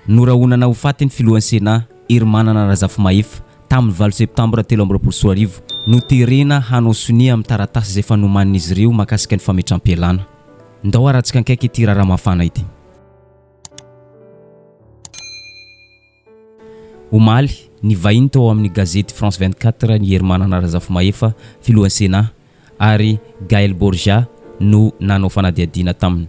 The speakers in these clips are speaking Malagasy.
norahonana ho faty ny filohan'ny Sénat Hermanana Razafimahefy tamin'ny 20 septambra 2024 no terena hanao sonia amin'ny taratasy izay fanoman'izy ireo mahakasika ny fametram-pialana. Ndao aratsika ankaiky ity raharaha mafana ity. Omaly ny vahiny tao amin'ny gazety France 24 ny Hermanana Razafimahefy filohan'ny Sénat ary Gaël Borgia no nanao fanadihadiana taminy.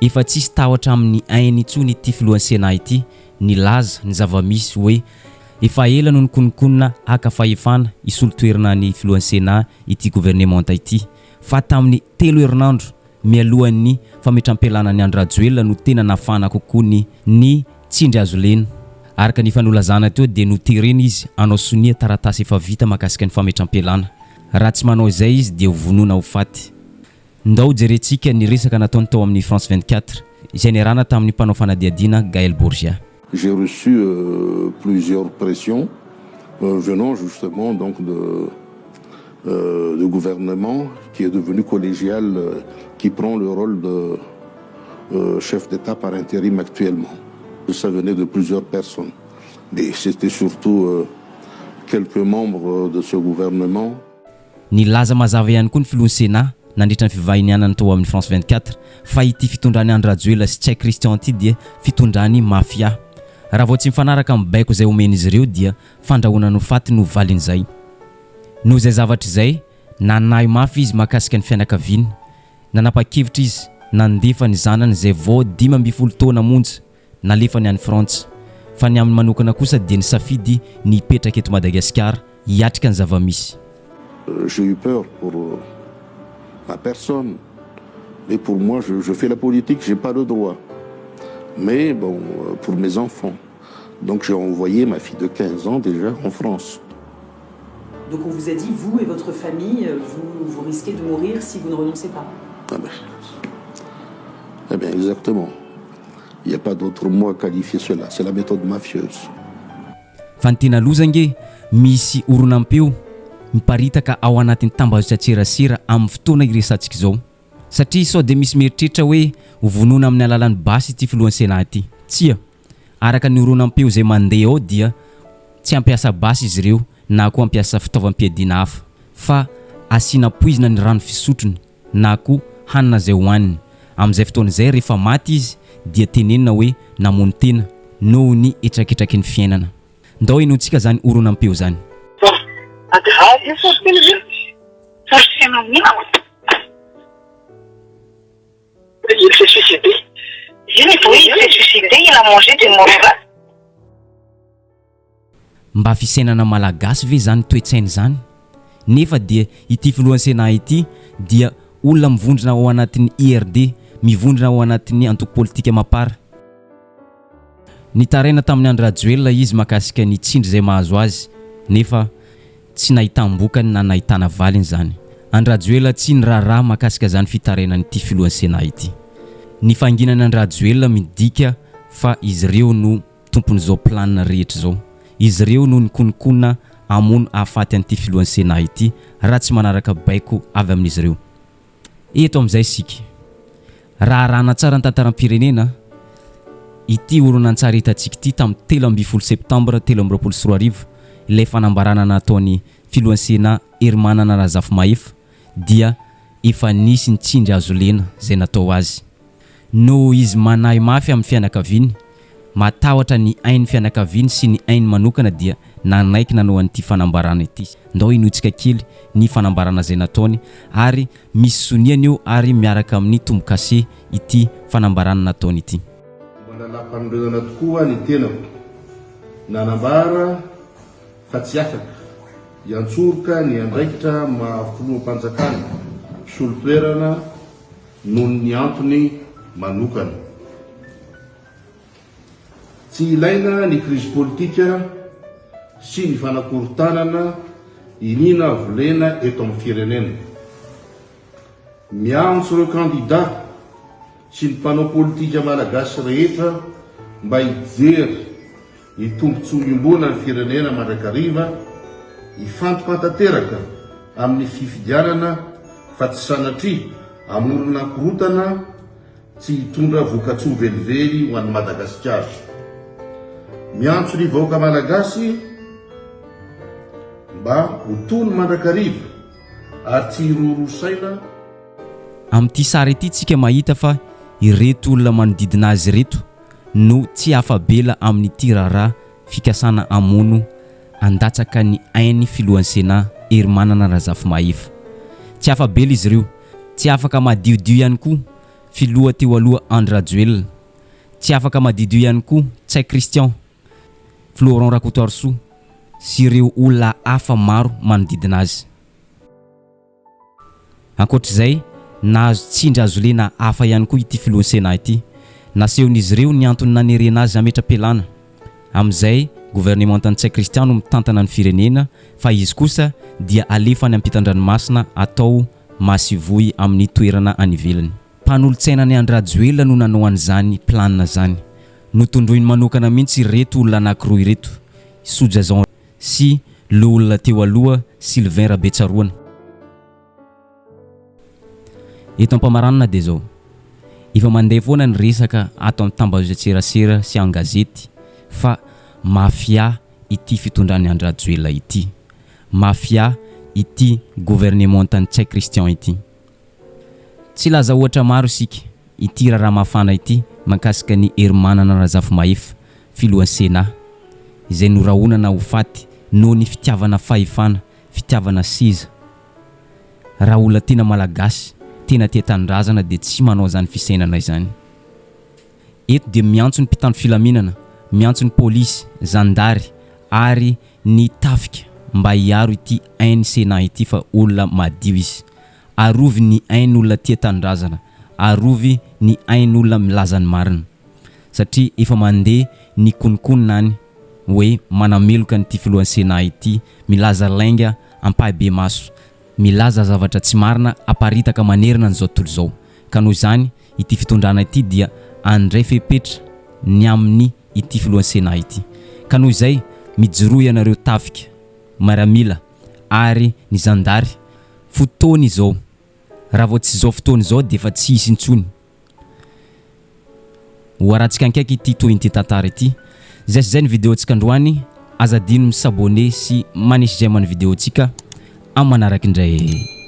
Efa tsisy tahotra amin'ny ainy intsony ity filohan'ny Sénat ity, nilaza ny zava-misy hoe efa ela no nikononkonona hakafahefana isolo-toerana ny filohan'ny Sénat ity gouvernemanta ity, fa tamin'ny 3 herinandro mialohan'ny fametram-pialana ny Andry Rajoelina no tena nafana kokoa ny tsindry azo lena. Araka ny fanolazana teo dia no terena izy hanao sonia taratasy efa vita mahakasika ny fametram-pialana. Raha tsy manao izay izy dia vonona ho faty. Ndao jerentsika ny resaka nataony tao amin'ny France 24 izay niarahana tamin'ny mpanao fanadihadiana Gaël Borgia. J'ai reçu plusieurs pressions venant justement donc de gouvernement qui est devenu collégial, qui prend le rôle de chef d'État par intérim actuellement. Ça venait de plusieurs personnes, mais c'était surtout quelques membres de ce gouvernement. Nilaza mazava ihany koa ny filohan'ny Sénat nandritra ny fivahinianana tao amin'ny France 24 fa ity fitondrany Andry Rajoelina sy Cheikh Christian ity dia fitondrany mafia. Raha vao tsy mifanaraka amin'ny baiko izay omen'izy ireo dia fandrahoana no faty no valin'izay. Noho izay zavatra izay nanahy mafy izy mahakasika ny fianakaviany, nanapa-kevitra izy nandefa ny zanany izay vao 12 taona monja nalefa ny any Frantsa, fa ny amin'ny manokana kosa dia nisafidy ny hipetraka eto Madagasikara hiatrika ny zava-misy. J'ai eu peur pour ma personne, mais pour moi je fais la politique, j'ai pas le droit. Mais bon, pour mes enfants. Donc j'ai envoyé ma fille de 15 ans déjà en France. Donc on vous a dit, vous et votre famille, vous risquez de mourir si vous ne renoncez pas. Ah ben, eh bien exactement. Il n'y a pas d'autre mot à qualifier cela. C'est la méthode mafieuse. Fantina lozange misy oronampeo miparitaka ao anatin'ny tambazotra tserasera amin'ny fotoana iresantsika izao. Satria sao dia misy mieritreritra hoe hovonona amin'ny alalan'ny basy ity filohan'ny Sénat ity. Tsia, araka ny oronampeo izay mandeha ao dia tsy ampiasa basy izy ireo na koa ampiasa fitaovam-piadiana hafa, fa asiana poizina ny rano fisotrony na koa hanina izay hohaniny. Amin'izay fotoana izay rehefa maty izy dia tenenina hoe namono tena noho ny etraketraky ny fiainana. Ndao inontsika zany oronampeo zany. Il s'est suicidé. Oui, il s'est suicidé, il a mangé des morats. Mba fisainana malagasy ve zany toetsainy zany? Nefa dia ity filohan'ny Sénat ity dia olona mivondrona ao anatin'ny IRD, mivondrona ao anatin'ny antoko politika mapara. Nitaraina tamin'ny Andry Rajoelina izy mahakasika ny tsindry izay mahazo azy, nefa tsy nahitam-bokany na nahitana valiny zany. Andry Rajoelina tsy niraharaha mahakasika zany fitarainany ity filohan'ny Sénat ity. Ny fanginana Andry Rajoelina midika fa izy ireo no tompon'izao planina rehetra izao. Izy ireo no nikonokona hamono hahafaty an'ity filohan'ny Sénat ity raha tsy manaraka baiko avy amin'izy ireo. Eto amin'izay isika. Raha arahana tsara ny tantaram-pirenena, ity horonan-tsary hitantsika ity tamin'ny 13 septambra 2024 ilay fanambarana nataony filohan'ny Sénat Hermanana Razafimahefy dia efa nisy ny tsindry azo lena izay natao azy. No izy manahy mafy amin'ny fianakaviany, matahotra ny ain'ny fianakaviany sy ny ainy manokana dia nanaiky nanao an'ity fanambarana ity. Ndao inontsika kely ny fanambarana izay nataony ary misy soniany eo ary miaraka amin'ny tombo-kase ity fanambarana nataony ity. Manala-panolorana tokoa ny tenako, nanambara fa tsy afaka hiantsoroka ny andraikitra mahafiloham-panjakana solo-toerana noho ny antony manokana. Tsy ilaina ny krizy politika sy ny fanakorontanana inina volena eto amin'ny firenena. Miantso ireo kandidat sy ny mpanao politika malagasy rehetra mba hijery ny tombontsoa ny firenena mandrakariva, hifantokantanteraka amin'ny fifidianana fa tsy sanatria amorona korotana tsy hitondra vokatsoa velively ho an'ny Madagasikara. miantso ny vahoaka malagasy mba ho tony mandrakariva ary tsy hirorosaina. Amin'ity sary ity tsika mahita fa ireto olona manodidina azy reto no tsy afabela amin'ity raharaha fikasana amono andatsaka ny ainy filohan'ny Sénat Hermanana Razafimahify. Tsy afabela izy ireo, tsy afaka madiodio ihany koa filoha teo aloha Andry Rajoelina, tsy afaka madiodio ihany koa Tsay Christian, Florent Rakotoarso sy ireo olona hafa maro manodidina azy. Ankoatr'izay, nahazo tsindry azo lena hafa ihany koa ity filohan'ny Sénat ity, nasehon'izy ireo ny antony nanerena azy ametra-pialana. Amin'izay gouvernement Tsay Christian no mitantana ny firenena, fa izy kosa dia alefa any ampitan-dranomasina atao masivoy amin'ny toerana any ivelany. Mpanolo-tsaina ny Andry Rajoelina no nanao an'izany planina zany, notondroiny manokana mihitsy reto olona anankiroa ireto, Soja Jean sy le olona teo aloha Sylvain Rabetsaroana. Eto ampamaranana dia zao, efa mandeha foana ny resaka ato amin'ny tambazotserasera sy an-gazety fa mafia ity fitondrany Andry Rajoelina ity, mafia ity gouvernement ny Tsay Christian ity. Tsy laza ohatra maro isika ity raharaha mafana ity mahakasika ny Hermanana Razafimahify filohan'ny Sénat izay norahonana ho faty noho ny fitiavana fahefana, fitiavana seza. Raha olona tena malagasy, tena tia tanindrazana dia tsy manao zany fisainana izany. Eto dia miantso ny mpitandro filaminana, miantso ny polisy, zandary ary ny tafika mba hiaro ity ainy Sénat ity fa olona madio izy. Arovy ny ainy olona tia tanindrazana, arovy ny ainy olona milaza ny marina, satria efa mandeha ny konokonina any hoe manameloka nyity filohan'ny Sénat ity, milaza lainga ampahabe maso, milaza zavatra tsy marina aparitaka manerina n'izao tontolo izao. Ka noho izany ity fitondrana ity dia andray fepetra ny amin'ny ity filohan'ny Sénat ity. Ka noho izay mijoroy ianareo tafika, miaramila ary ny zandary, fotoana izao, raha vao tsy izao fotoana izao dia efa tsy hisy intsony. Ho arantsika ankaiky ity toy ity tantara ity. Zay ny vidéo antsika androany, azadino misabone sy manisy j'aime ny vidéo antsika amin'ny manaraka indray.